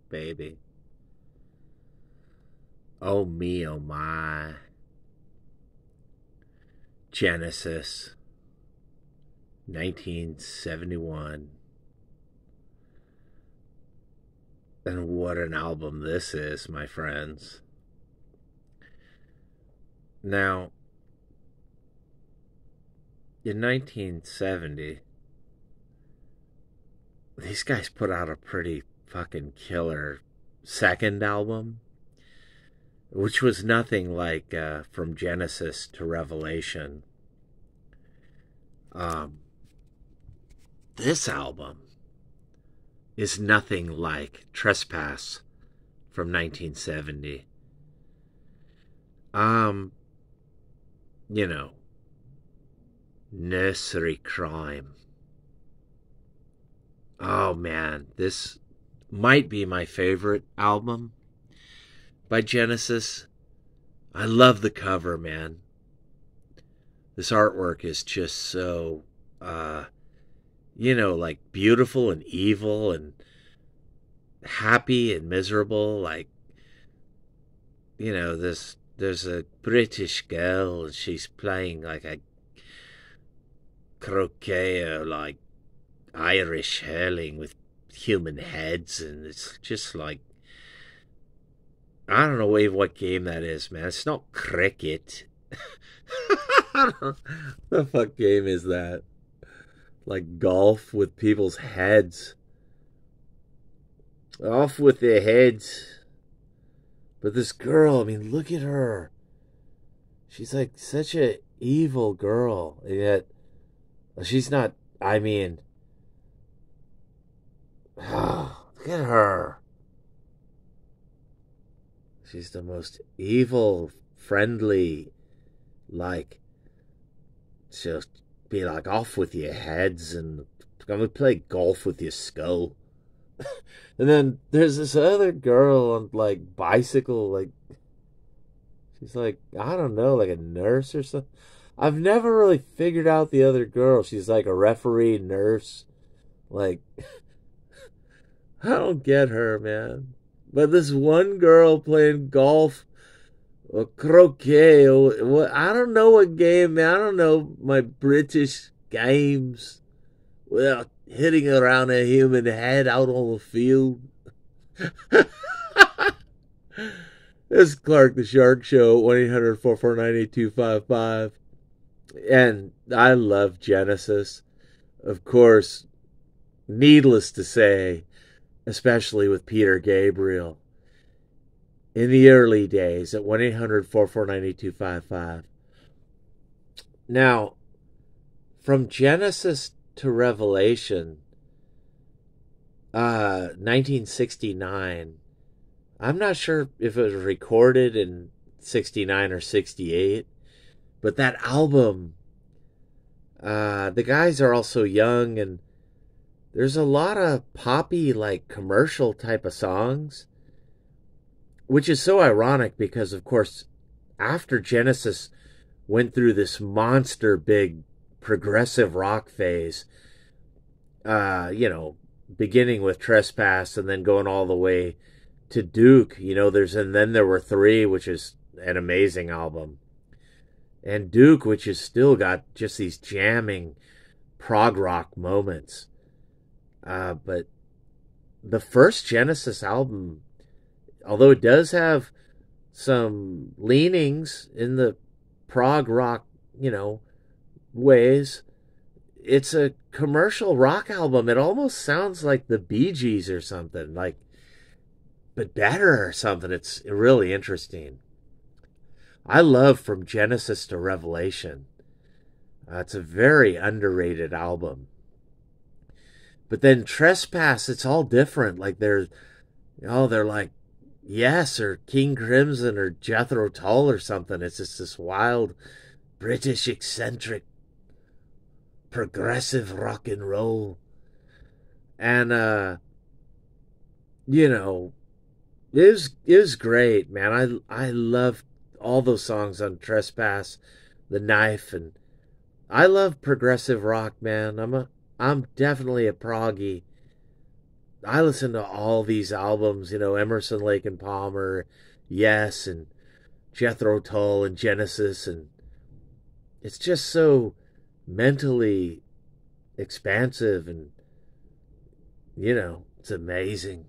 Baby. Oh me, oh my. Genesis, 1971. And what an album this is, my friends. Now, in 1970, these guys put out a pretty fucking killer second album, which was nothing like From Genesis to Revelation. This album is nothing like Trespass from 1970. You know, Nursery Crime. Oh man, this might be my favorite album by Genesis. I love the cover, man. This artwork is just so, like beautiful and evil and happy and miserable. Like, there's a British girl and she's playing like a croquet or like Irish hurling with human heads, and it's just like, I don't know what game that is, man. It's not cricket. The fuck game is that? Like golf with people's heads. Off with their heads. But this girl, I mean, look at her. She's like such a evil girl. And yet, she's not, I mean, look at her. She's the most evil, friendly, like, she'll be like, off with your heads and I'm gonna play golf with your skull. And then there's this other girl on like bicycle, like she's like, I don't know, like a nurse or something. I've never really figured out the other girl. She's like a referee nurse. Like, I don't get her, man. But this one girl playing golf or croquet, or what, I don't know what game, man. I don't know my British games without hitting around a human head out on the field. This is Clark the Shark Show, 1-800-449-8255. And I love Genesis. Of course, needless to say, especially with Peter Gabriel. In the early days at 1-800-449-8255. Now, from Genesis to Revelation, 1969, I'm not sure if it was recorded in 69 or 68, but that album, the guys are also young, and there's a lot of poppy, like, commercial type of songs, which is so ironic because, of course, after Genesis went through this monster big progressive rock phase, beginning with Trespass and then going all the way to Duke, and then there were 3, which is an amazing album. And Duke, which has still got just these jamming prog rock moments. But the first Genesis album, although it does have some leanings in the prog rock, ways, it's a commercial rock album. It almost sounds like the Bee Gees or something, like, but better or something. It's really interesting. I love From Genesis to Revelation. It's a very underrated album. But then Trespass, it's all different. Like they're like Yes or King Crimson or Jethro Tull or something. It's just this wild British eccentric progressive rock and roll. And It was great, man. I love all those songs on Trespass, The Knife, and I love progressive rock, man. I'm definitely a proggy. I listen to all these albums, Emerson, Lake and Palmer, Yes, and Jethro Tull and Genesis, and it's just so mentally expansive, and it's amazing.